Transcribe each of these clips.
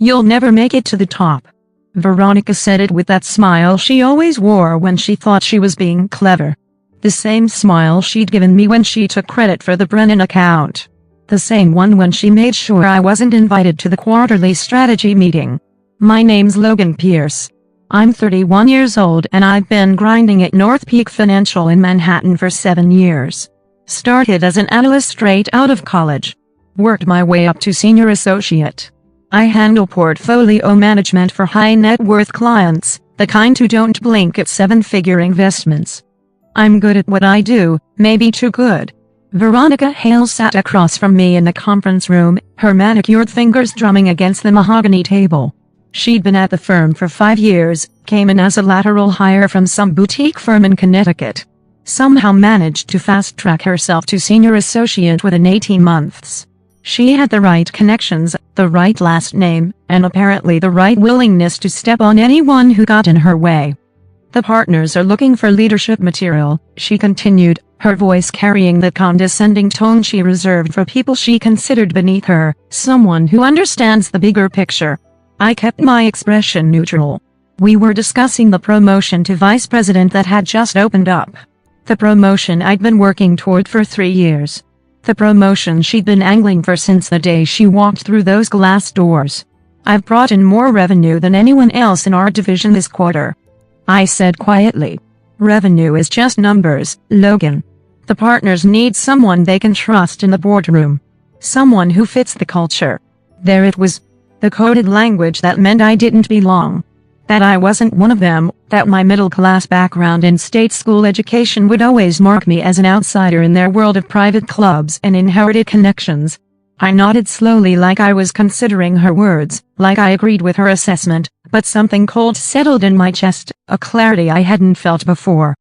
You'll never make it to the top." Veronica said it with that smile she always wore when she thought she was being clever. The same smile she'd given me when she took credit for the Brennan account. The same one when she made sure I wasn't invited to the quarterly strategy meeting. My name's Logan Pierce. I'm 31 years old and I've been grinding at North Peak Financial in Manhattan for 7 years. Started as an analyst straight out of college. Worked my way up to senior associate. I handle portfolio management for high net worth clients, the kind who don't blink at 7-figure investments. I'm good at what I do, maybe too good. Veronica Hale sat across from me in the conference room, her manicured fingers drumming against the mahogany table. She'd been at the firm for 5 years, came in as a lateral hire from some boutique firm in Connecticut. Somehow managed to fast-track herself to senior associate within 18 months. She had the right connections, the right last name, and apparently the right willingness to step on anyone who got in her way. "The partners are looking for leadership material," she continued, her voice carrying the condescending tone she reserved for people she considered beneath her, someone who understands the bigger picture. I kept my expression neutral. We were discussing the promotion to vice president that had just opened up. The promotion I'd been working toward for 3 years. The promotion she'd been angling for since the day she walked through those glass doors. "I've brought in more revenue than anyone else in our division this quarter," I said quietly. "Revenue is just numbers, Logan. The partners need someone they can trust in the boardroom. Someone who fits the culture." There it was. The coded language that meant I didn't belong. That I wasn't one of them, that my middle-class background and state school education would always mark me as an outsider in their world of private clubs and inherited connections. I nodded slowly like I was considering her words, like I agreed with her assessment, but something cold settled in my chest, a clarity I hadn't felt before.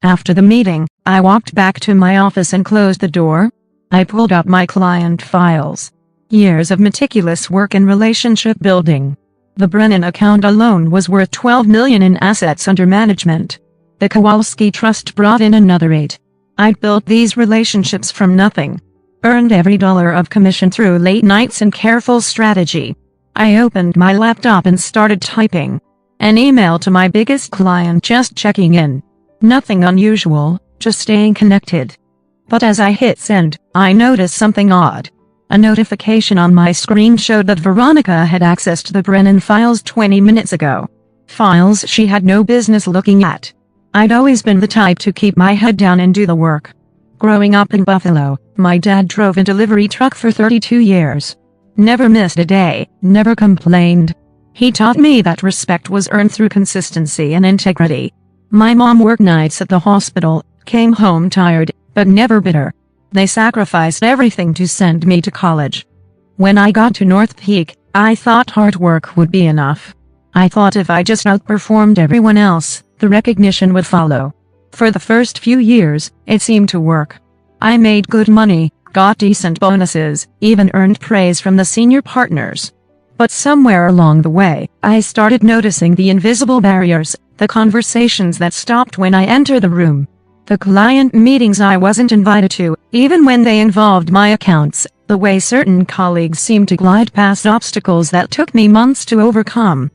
After the meeting, I walked back to my office and closed the door. I pulled up my client files. Years of meticulous work and relationship building. The Brennan account alone was worth $12 million in assets under management. The Kowalski Trust brought in another 8. I'd built these relationships from nothing. Earned every dollar of commission through late nights and careful strategy. I opened my laptop and started typing. An email to my biggest client, just checking in. Nothing unusual, just staying connected. But as I hit send, I noticed something odd. A notification on my screen showed that Veronica had access to the Brennan files 20 minutes ago. Files she had no business looking at. I'd always been the type to keep my head down and do the work. Growing up in Buffalo, my dad drove a delivery truck for 32 years. Never missed a day, never complained. He taught me that respect was earned through consistency and integrity. My mom worked nights at the hospital, came home tired, but never bitter. They sacrificed everything to send me to college. When I got to North Peak, I thought hard work would be enough. I thought if I just outperformed everyone else, the recognition would follow. For the first few years, it seemed to work. I made good money, got decent bonuses, even earned praise from the senior partners. But somewhere along the way, I started noticing the invisible barriers, the conversations that stopped when I entered the room. The client meetings I wasn't invited to, even when they involved my accounts, the way certain colleagues seemed to glide past obstacles that took me months to overcome.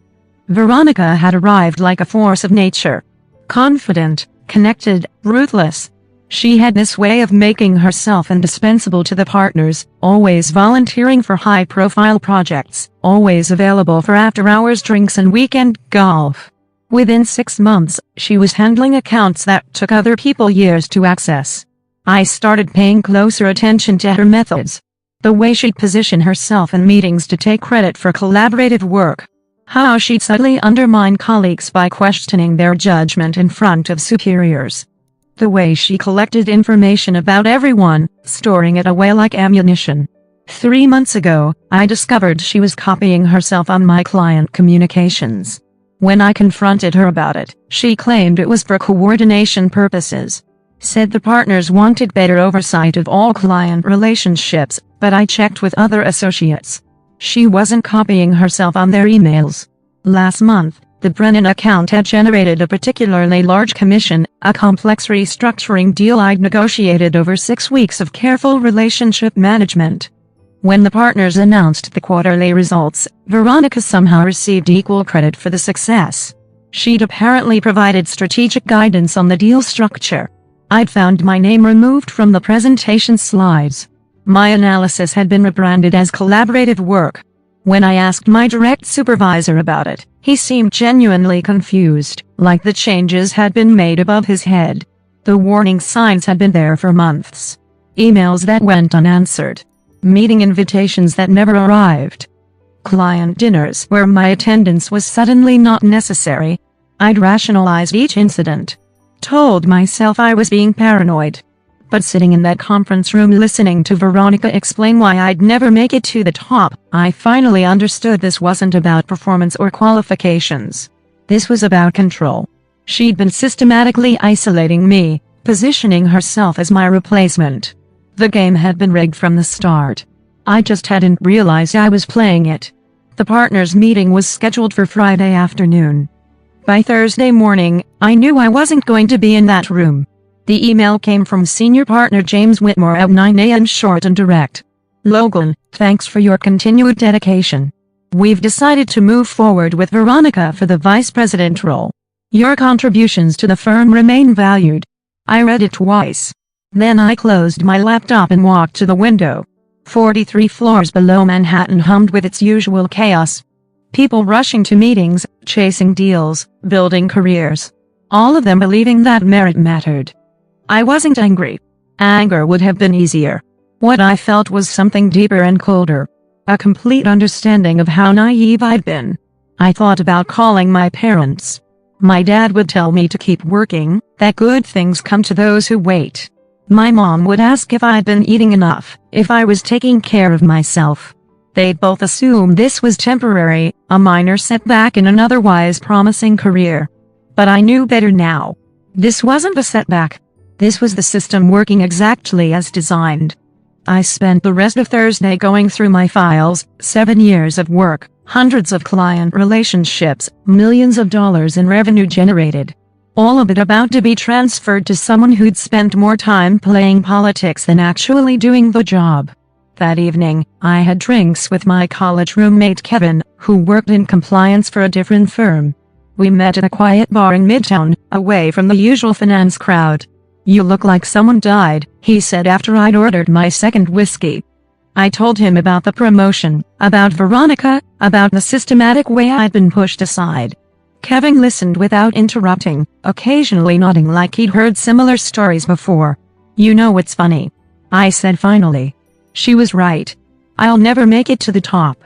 Veronica had arrived like a force of nature. Confident, connected, ruthless. She had this way of making herself indispensable to the partners, always volunteering for high-profile projects, always available for after-hours drinks and weekend golf. Within 6 months, she was handling accounts that took other people years to access. I started paying closer attention to her methods. The way she'd position herself in meetings to take credit for collaborative work. How she'd subtly undermine colleagues by questioning their judgment in front of superiors. The way she collected information about everyone, storing it away like ammunition. 3 months ago, I discovered she was copying herself on my client communications. When I confronted her about it, she claimed it was for coordination purposes. Said the partners wanted better oversight of all client relationships, but I checked with other associates. She wasn't copying herself on their emails. Last month, the Brennan account had generated a particularly large commission, a complex restructuring deal I'd negotiated over 6 weeks of careful relationship management. When the partners announced the quarterly results, Veronica somehow received equal credit for the success. She'd apparently provided strategic guidance on the deal structure. I'd found my name removed from the presentation slides. My analysis had been rebranded as collaborative work. When I asked my direct supervisor about it, he seemed genuinely confused, like the changes had been made above his head. The warning signs had been there for months. Emails that went unanswered. Meeting invitations that never arrived. Client dinners where my attendance was suddenly not necessary. I'd rationalized each incident. Told myself I was being paranoid. But sitting in that conference room listening to Veronica explain why I'd never make it to the top, I finally understood this wasn't about performance or qualifications. This was about control. She'd been systematically isolating me, positioning herself as my replacement. The game had been rigged from the start. I just hadn't realized I was playing it. The partners' meeting was scheduled for Friday afternoon. By Thursday morning, I knew I wasn't going to be in that room. The email came from senior partner James Whitmore at 9 a.m. short and direct. "Logan, thanks for your continued dedication. We've decided to move forward with Veronica for the vice president role. Your contributions to the firm remain valued." I read it twice. Then I closed my laptop and walked to the window. 43 floors below Manhattan hummed with its usual chaos. People rushing to meetings, chasing deals, building careers. All of them believing that merit mattered. I wasn't angry. Anger would have been easier. What I felt was something deeper and colder. A complete understanding of how naive I'd been. I thought about calling my parents. My dad would tell me to keep working, that good things come to those who wait. My mom would ask if I'd been eating enough, if I was taking care of myself. They'd both assume this was temporary, a minor setback in an otherwise promising career. But I knew better now. This wasn't a setback. This was the system working exactly as designed. I spent the rest of Thursday going through my files, 7 years of work, hundreds of client relationships, millions of dollars in revenue generated. All of it about to be transferred to someone who'd spent more time playing politics than actually doing the job. That evening, I had drinks with my college roommate Kevin, who worked in compliance for a different firm. We met at a quiet bar in Midtown, away from the usual finance crowd. "You look like someone died," he said after I'd ordered my second whiskey. I told him about the promotion, about Veronica, about the systematic way I'd been pushed aside. Kevin listened without interrupting, occasionally nodding like he'd heard similar stories before. "You know what's funny?" I said finally. She was right. I'll never make it to the top.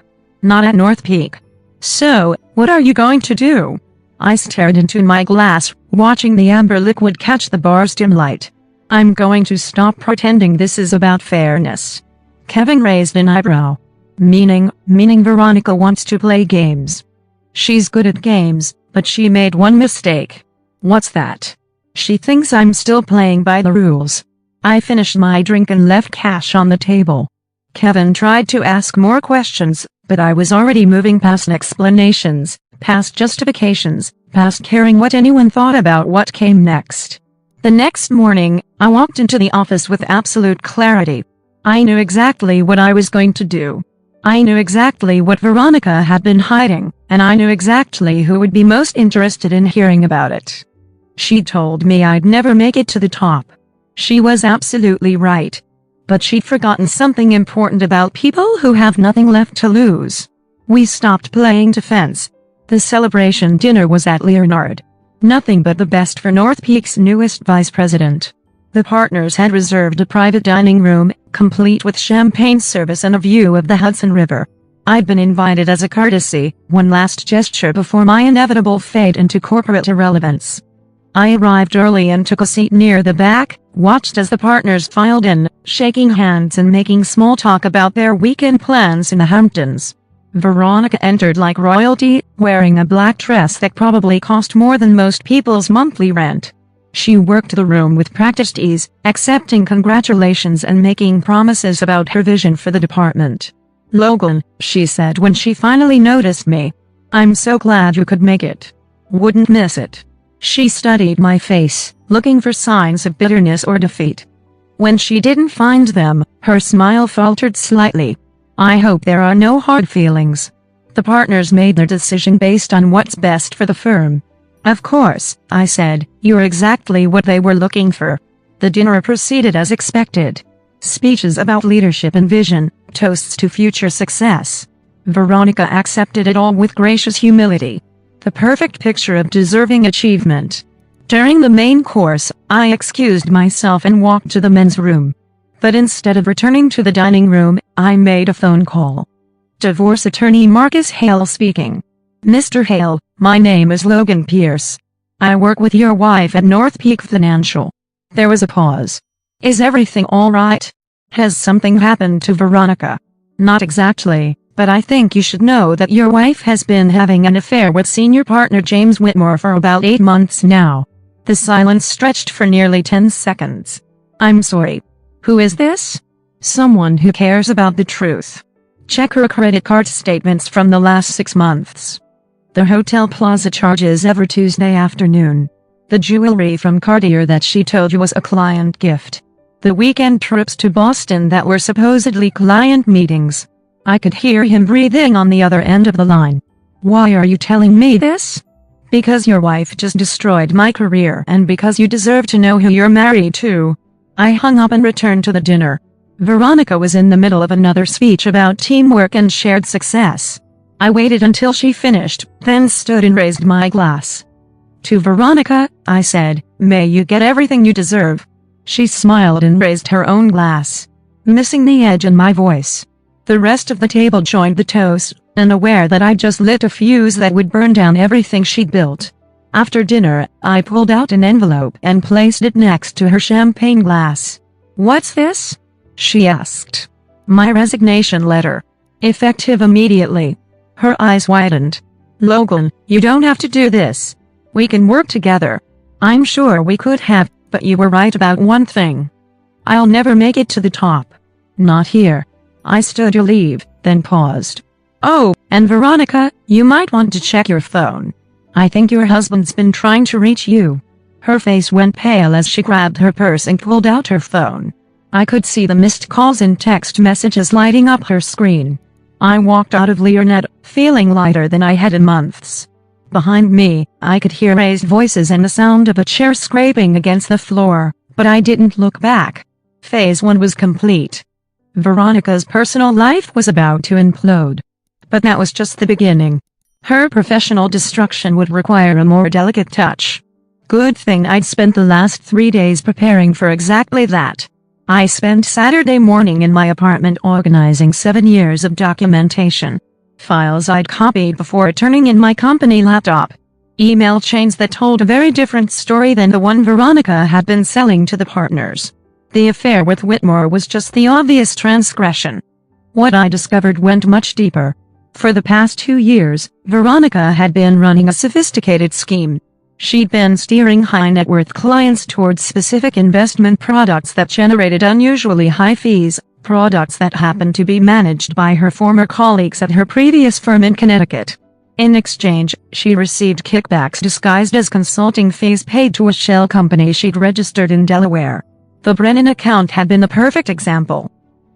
Not at North Peak. "So, what are you going to do?" I stared into my glass, watching the amber liquid catch the bar's dim light. "I'm going to stop pretending this is about fairness." Kevin raised an eyebrow. Meaning Veronica wants to play games. "She's good at games, but she made one mistake." "What's that?" "She thinks I'm still playing by the rules." I finished my drink and left cash on the table. Kevin tried to ask more questions, but I was already moving past explanations, past justifications, past caring what anyone thought about what came next. The next morning, I walked into the office with absolute clarity. I knew exactly what I was going to do. I knew exactly what Veronica had been hiding, and I knew exactly who would be most interested in hearing about it. She told me I'd never make it to the top. She was absolutely right. But she'd forgotten something important about people who have nothing left to lose. We stopped playing defense. The celebration dinner was at Leonard. Nothing but the best for North Peak's newest vice president. The partners had reserved a private dining room, complete with champagne service and a view of the Hudson River. I'd been invited as a courtesy, one last gesture before my inevitable fade into corporate irrelevance. I arrived early and took a seat near the back, watched as the partners filed in, shaking hands and making small talk about their weekend plans in the Hamptons. Veronica entered like royalty, wearing a black dress that probably cost more than most people's monthly rent. She worked the room with practiced ease, accepting congratulations and making promises about her vision for the department. "Logan," she said when she finally noticed me. "I'm so glad you could make it. Wouldn't miss it." She studied my face, looking for signs of bitterness or defeat. When she didn't find them, her smile faltered slightly. I hope there are no hard feelings. The partners made their decision based on what's best for the firm. Of course, I said, you're exactly what they were looking for. The dinner proceeded as expected. Speeches about leadership and vision, toasts to future success. Veronica accepted it all with gracious humility. The perfect picture of deserving achievement. During the main course, I excused myself and walked to the men's room. But instead of returning to the dining room, I made a phone call. Divorce attorney Marcus Hale speaking. Mr. Hale, my name is Logan Pierce. I work with your wife at North Peak Financial. There was a pause. Is everything all right? Has something happened to Veronica? Not exactly, but I think you should know that your wife has been having an affair with senior partner James Whitmore for about 8 months now. The silence stretched for nearly 10 seconds. I'm sorry. Who is this? Someone who cares about the truth. Check her credit card statements from the last 6 months. The Hotel Plaza charges every Tuesday afternoon. The jewelry from Cartier that she told you was a client gift. The weekend trips to Boston that were supposedly client meetings. I could hear him breathing on the other end of the line. Why are you telling me this? Because your wife just destroyed my career and because you deserve to know who you're married to. I hung up and returned to the dinner. Veronica was in the middle of another speech about teamwork and shared success. I waited until she finished, then stood and raised my glass. To Veronica, I said, may you get everything you deserve. She smiled and raised her own glass, missing the edge in my voice. The rest of the table joined the toast, unaware that I'd just lit a fuse that would burn down everything she'd built. After dinner, I pulled out an envelope and placed it next to her champagne glass. What's this? She asked. My resignation letter. Effective immediately. Her eyes widened. Logan, you don't have to do this. We can work together. I'm sure we could have, but you were right about one thing. I'll never make it to the top. Not here. I stood to leave, then paused. Oh, and Veronica, you might want to check your phone. I think your husband's been trying to reach you. Her face went pale as she grabbed her purse and pulled out her phone. I could see the missed calls and text messages lighting up her screen. I walked out of Learnet, feeling lighter than I had in months. Behind me, I could hear raised voices and the sound of a chair scraping against the floor, but I didn't look back. Phase 1 was complete. Veronica's personal life was about to implode. But that was just the beginning. Her professional destruction would require a more delicate touch. Good thing I'd spent the last 3 days preparing for exactly that. I spent Saturday morning in my apartment organizing 7 years of documentation. Files I'd copied before turning in my company laptop. Email chains that told a very different story than the one Veronica had been selling to the partners. The affair with Whitmore was just the obvious transgression. What I discovered went much deeper. For the past 2 years, Veronica had been running a sophisticated scheme. She'd been steering high-net-worth clients towards specific investment products that generated unusually high fees, products that happened to be managed by her former colleagues at her previous firm in Connecticut. In exchange, she received kickbacks disguised as consulting fees paid to a shell company she'd registered in Delaware. The Brennan account had been the perfect example.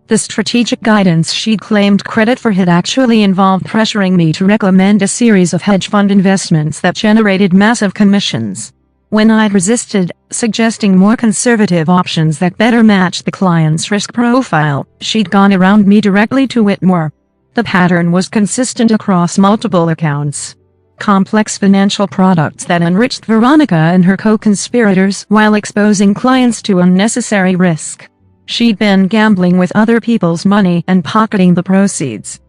The strategic guidance she'd claimed credit for had actually involved pressuring me to recommend a series of hedge fund investments that generated massive commissions. When I'd resisted, suggesting more conservative options that better matched the client's risk profile, she'd gone around me directly to Whitmore. The pattern was consistent across multiple accounts. Complex financial products that enriched Veronica and her co-conspirators while exposing clients to unnecessary risk. She'd been gambling with other people's money and pocketing the proceeds.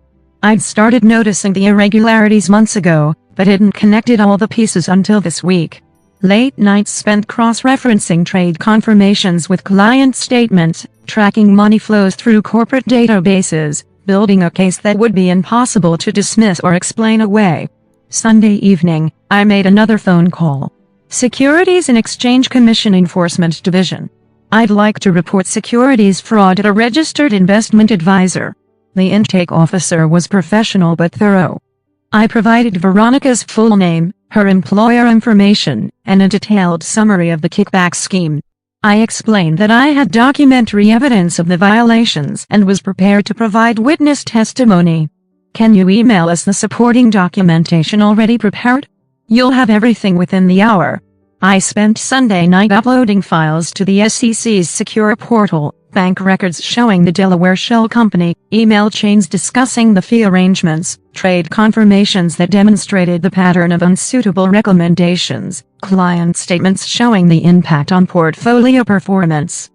I'd started noticing the irregularities months ago, but hadn't connected all the pieces until this week. Late nights spent cross-referencing trade confirmations with client statements, tracking money flows through corporate databases, building a case that would be impossible to dismiss or explain away. Sunday evening, I made another phone call. Securities and Exchange Commission Enforcement Division. I'd like to report securities fraud at a registered investment advisor. The intake officer was professional but thorough. I provided Veronica's full name, her employer information, and a detailed summary of the kickback scheme. I explained that I had documentary evidence of the violations and was prepared to provide witness testimony. Can you email us the supporting documentation already prepared? You'll have everything within the hour. I spent Sunday night uploading files to the SEC's secure portal, bank records showing the Delaware Shell Company, email chains discussing the fee arrangements, trade confirmations that demonstrated the pattern of unsuitable recommendations, client statements showing the impact on portfolio performance.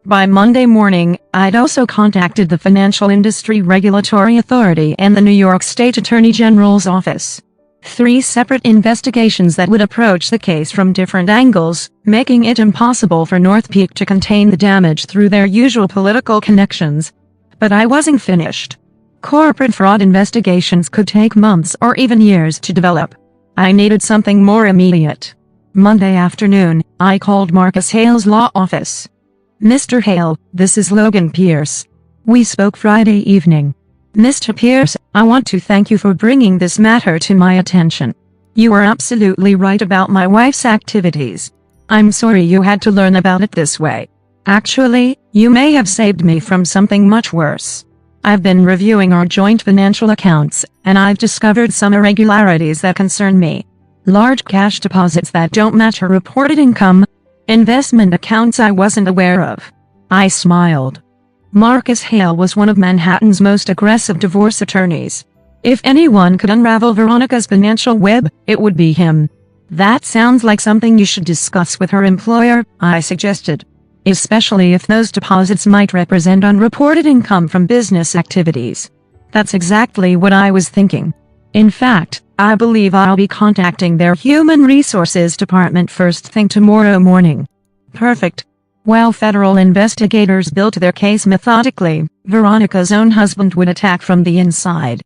By Monday morning, I'd also contacted the Financial Industry Regulatory Authority and the New York State Attorney General's office. 3 separate investigations that would approach the case from different angles, making it impossible for North Peak to contain the damage through their usual political connections. But I wasn't finished. Corporate fraud investigations could take months or even years to develop. I needed something more immediate. Monday afternoon, I called Marcus Hale's law office. Mr. Hale, this is Logan Pierce. We spoke Friday evening. Mr. Pierce, I want to thank you for bringing this matter to my attention. You were absolutely right about my wife's activities. I'm sorry you had to learn about it this way. Actually, you may have saved me from something much worse. I've been reviewing our joint financial accounts, and I've discovered some irregularities that concern me. Large cash deposits that don't match her reported income. Investment accounts I wasn't aware of. I smiled. Marcus Hale was one of Manhattan's most aggressive divorce attorneys. If anyone could unravel Veronica's financial web, it would be him. That sounds like something you should discuss with her employer, I suggested. Especially if those deposits might represent unreported income from business activities. That's exactly what I was thinking. In fact, I believe I'll be contacting their Human Resources Department first thing tomorrow morning. Perfect. While federal investigators built their case methodically, Veronica's own husband would attack from the inside.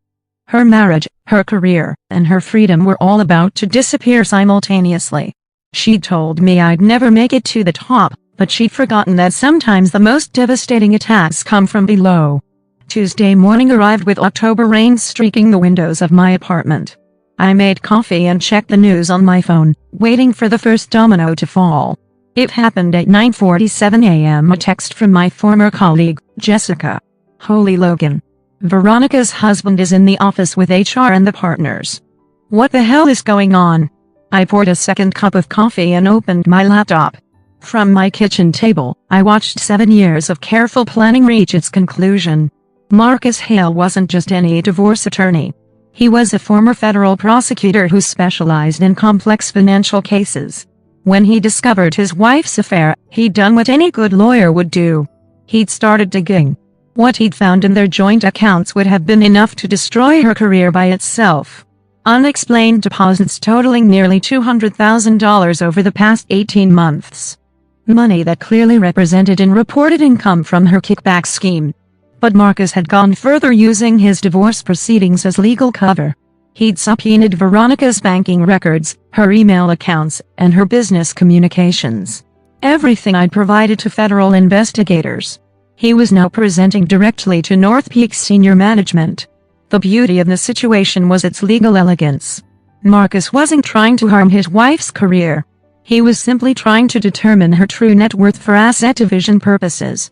Her marriage, her career, and her freedom were all about to disappear simultaneously. She told me I'd never make it to the top, but she'd forgotten that sometimes the most devastating attacks come from below. Tuesday morning arrived with October rain streaking the windows of my apartment. I made coffee and checked the news on my phone, waiting for the first domino to fall. It happened at 9:47 a.m. A text from my former colleague, Jessica. Holy Logan. Veronica's husband is in the office with HR and the partners. What the hell is going on? I poured a second cup of coffee and opened my laptop. From my kitchen table, I watched 7 years of careful planning reach its conclusion. Marcus Hale wasn't just any divorce attorney. He was a former federal prosecutor who specialized in complex financial cases. When he discovered his wife's affair, he'd done what any good lawyer would do. He'd started digging. What he'd found in their joint accounts would have been enough to destroy her career by itself. Unexplained deposits totaling nearly $200,000 over the past 18 months. Money that clearly represented unreported income from her kickback scheme. But Marcus had gone further, using his divorce proceedings as legal cover. He'd subpoenaed Veronica's banking records, her email accounts, and her business communications. Everything I'd provided to federal investigators. He was now presenting directly to North Peak's senior management. The beauty of the situation was its legal elegance. Marcus wasn't trying to harm his wife's career. He was simply trying to determine her true net worth for asset division purposes.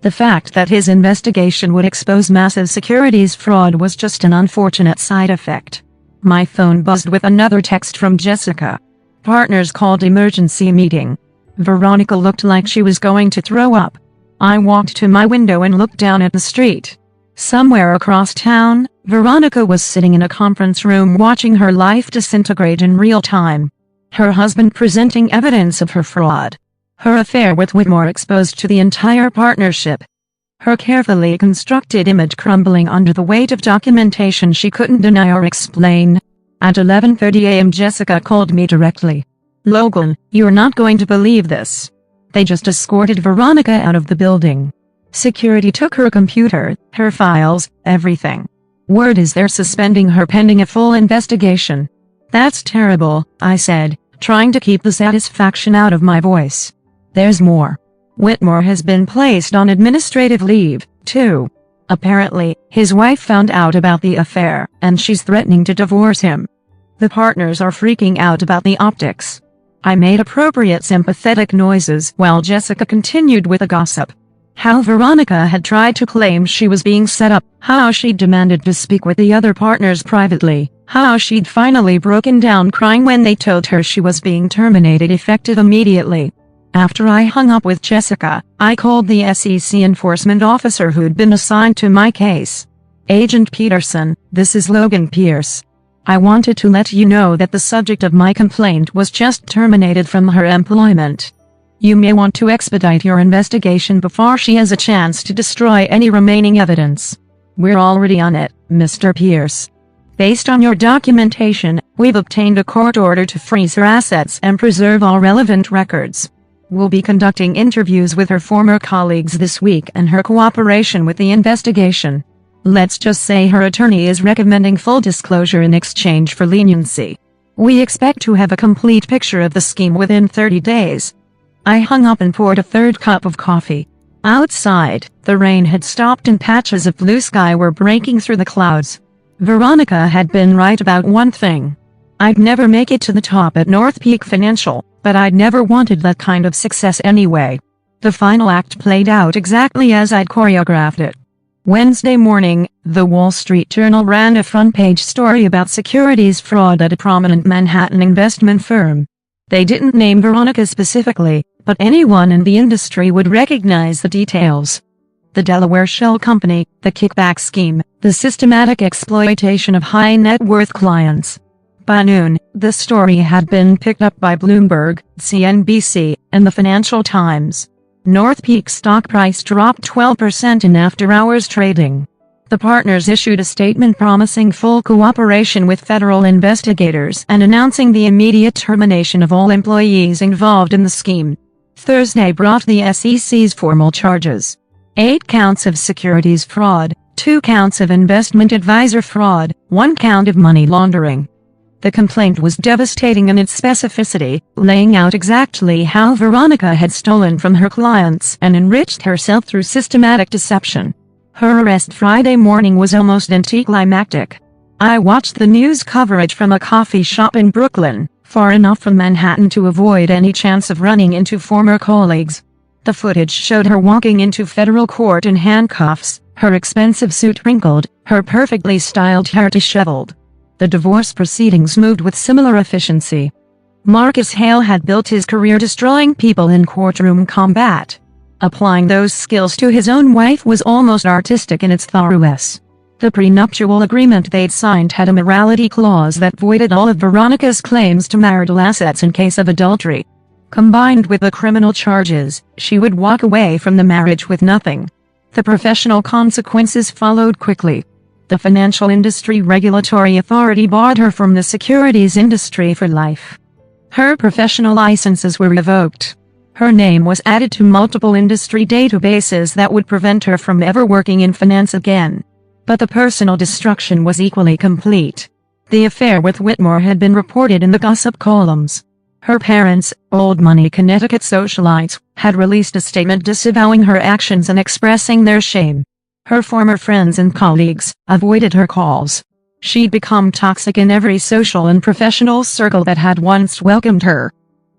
The fact that his investigation would expose massive securities fraud was just an unfortunate side effect. My phone buzzed with another text from Jessica. Partners called emergency meeting. Veronica looked like she was going to throw up. I walked to my window and looked down at the street. Somewhere across town, Veronica was sitting in a conference room watching her life disintegrate in real time. Her husband presenting evidence of her fraud. Her affair with Whitmore exposed to the entire partnership. Her carefully constructed image crumbling under the weight of documentation she couldn't deny or explain. At 11:30 a.m. Jessica called me directly. Logan, you're not going to believe this. They just escorted Veronica out of the building. Security took her computer, her files, everything. Word is they're suspending her pending a full investigation. That's terrible, I said, trying to keep the satisfaction out of my voice. There's more. Whitmore has been placed on administrative leave, too. Apparently, his wife found out about the affair, and she's threatening to divorce him. The partners are freaking out about the optics. I made appropriate sympathetic noises while Jessica continued with the gossip. How Veronica had tried to claim she was being set up, how she'd demanded to speak with the other partners privately, how she'd finally broken down crying when they told her she was being terminated effective immediately. After I hung up with Jessica, I called the SEC enforcement officer who'd been assigned to my case. Agent Peterson, this is Logan Pierce. I wanted to let you know that the subject of my complaint was just terminated from her employment. You may want to expedite your investigation before she has a chance to destroy any remaining evidence. We're already on it, Mr. Pierce. Based on your documentation, we've obtained a court order to freeze her assets and preserve all relevant records. We'll be conducting interviews with her former colleagues this week and her cooperation with the investigation. Let's just say her attorney is recommending full disclosure in exchange for leniency. We expect to have a complete picture of the scheme within 30 days. I hung up and poured a third cup of coffee. Outside, the rain had stopped and patches of blue sky were breaking through the clouds. Veronica had been right about one thing. I'd never make it to the top at North Peak Financial, but I'd never wanted that kind of success anyway. The final act played out exactly as I'd choreographed it. Wednesday morning, the Wall Street Journal ran a front-page story about securities fraud at a prominent Manhattan investment firm. They didn't name Veronica specifically, but anyone in the industry would recognize the details. The Delaware shell company, the kickback scheme, the systematic exploitation of high-net-worth clients. By noon, the story had been picked up by Bloomberg, CNBC, and the Financial Times. North Peak's stock price dropped 12% in after-hours trading. The partners issued a statement promising full cooperation with federal investigators and announcing the immediate termination of all employees involved in the scheme. Thursday brought the SEC's formal charges. 8 counts of securities fraud, 2 counts of investment advisor fraud, 1 count of money laundering. The complaint was devastating in its specificity, laying out exactly how Veronica had stolen from her clients and enriched herself through systematic deception. Her arrest Friday morning was almost anticlimactic. I watched the news coverage from a coffee shop in Brooklyn, far enough from Manhattan to avoid any chance of running into former colleagues. The footage showed her walking into federal court in handcuffs, her expensive suit wrinkled, her perfectly styled hair disheveled. The divorce proceedings moved with similar efficiency. Marcus Hale had built his career destroying people in courtroom combat. Applying those skills to his own wife was almost artistic in its thoroughness. The prenuptial agreement they'd signed had a morality clause that voided all of Veronica's claims to marital assets in case of adultery. Combined with the criminal charges, she would walk away from the marriage with nothing. The professional consequences followed quickly. The Financial Industry Regulatory Authority barred her from the securities industry for life. Her professional licenses were revoked. Her name was added to multiple industry databases that would prevent her from ever working in finance again. But the personal destruction was equally complete. The affair with Whitmore had been reported in the gossip columns. Her parents, old money Connecticut socialites, had released a statement disavowing her actions and expressing their shame. Her former friends and colleagues avoided her calls. She'd become toxic in every social and professional circle that had once welcomed her.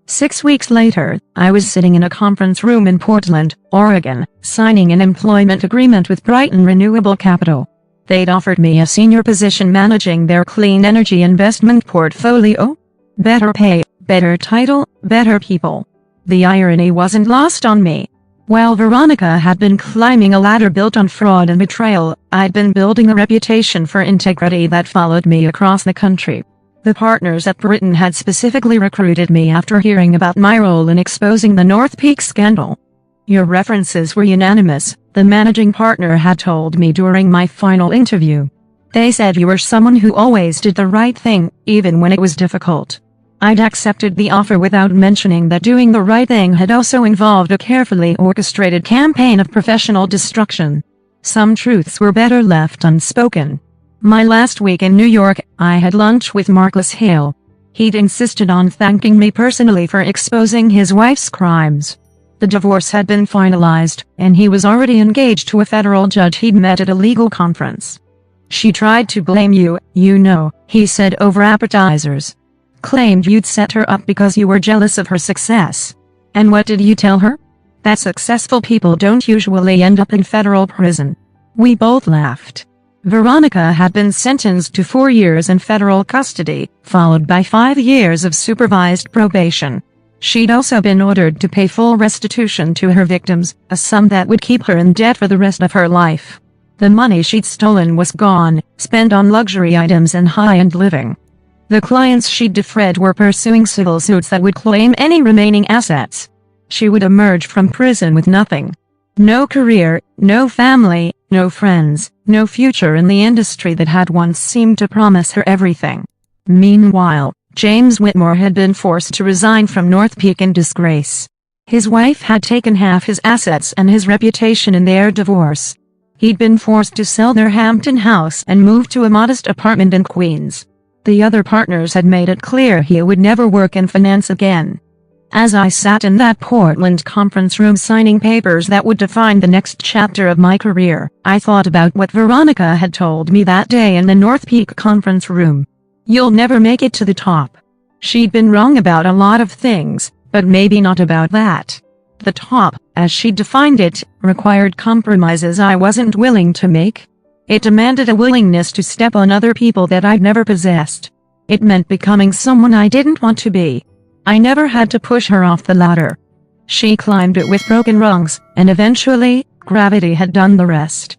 6 weeks later, I was sitting in a conference room in Portland, Oregon, signing an employment agreement with Brighton Renewable Capital. They'd offered me a senior position managing their clean energy investment portfolio. Better pay, better title, better people. The irony wasn't lost on me. While Veronica had been climbing a ladder built on fraud and betrayal, I'd been building a reputation for integrity that followed me across the country. The partners at Britain had specifically recruited me after hearing about my role in exposing the North Peak scandal. Your references were unanimous, the managing partner had told me during my final interview. They said you were someone who always did the right thing, even when it was difficult. I'd accepted the offer without mentioning that doing the right thing had also involved a carefully orchestrated campaign of professional destruction. Some truths were better left unspoken. My last week in New York, I had lunch with Marcus Hale. He'd insisted on thanking me personally for exposing his wife's crimes. The divorce had been finalized, and he was already engaged to a federal judge he'd met at a legal conference. She tried to blame you, he said over appetizers. claimed you'd set her up because you were jealous of her success. And what did you tell her? That successful people don't usually end up in federal prison. We both laughed. Veronica had been sentenced to 4 years in federal custody, followed by 5 years of supervised probation. She'd also been ordered to pay full restitution to her victims, a sum that would keep her in debt for the rest of her life. The money she'd stolen was gone, spent on luxury items and high-end living. The clients she'd defrauded were pursuing civil suits that would claim any remaining assets. She would emerge from prison with nothing. No career, no family, no friends, no future in the industry that had once seemed to promise her everything. Meanwhile, James Whitmore had been forced to resign from North Peak in disgrace. His wife had taken half his assets and his reputation in their divorce. He'd been forced to sell their Hampton house and move to a modest apartment in Queens. The other partners had made it clear he would never work in finance again. As I sat in that Portland conference room signing papers that would define the next chapter of my career, I thought about what Veronica had told me that day in the North Peak conference room. You'll never make it to the top. She'd been wrong about a lot of things, but maybe not about that. The top, as she defined it, required compromises I wasn't willing to make. It demanded a willingness to step on other people that I'd never possessed. It meant becoming someone I didn't want to be. I never had to push her off the ladder. She climbed it with broken rungs, and eventually, gravity had done the rest.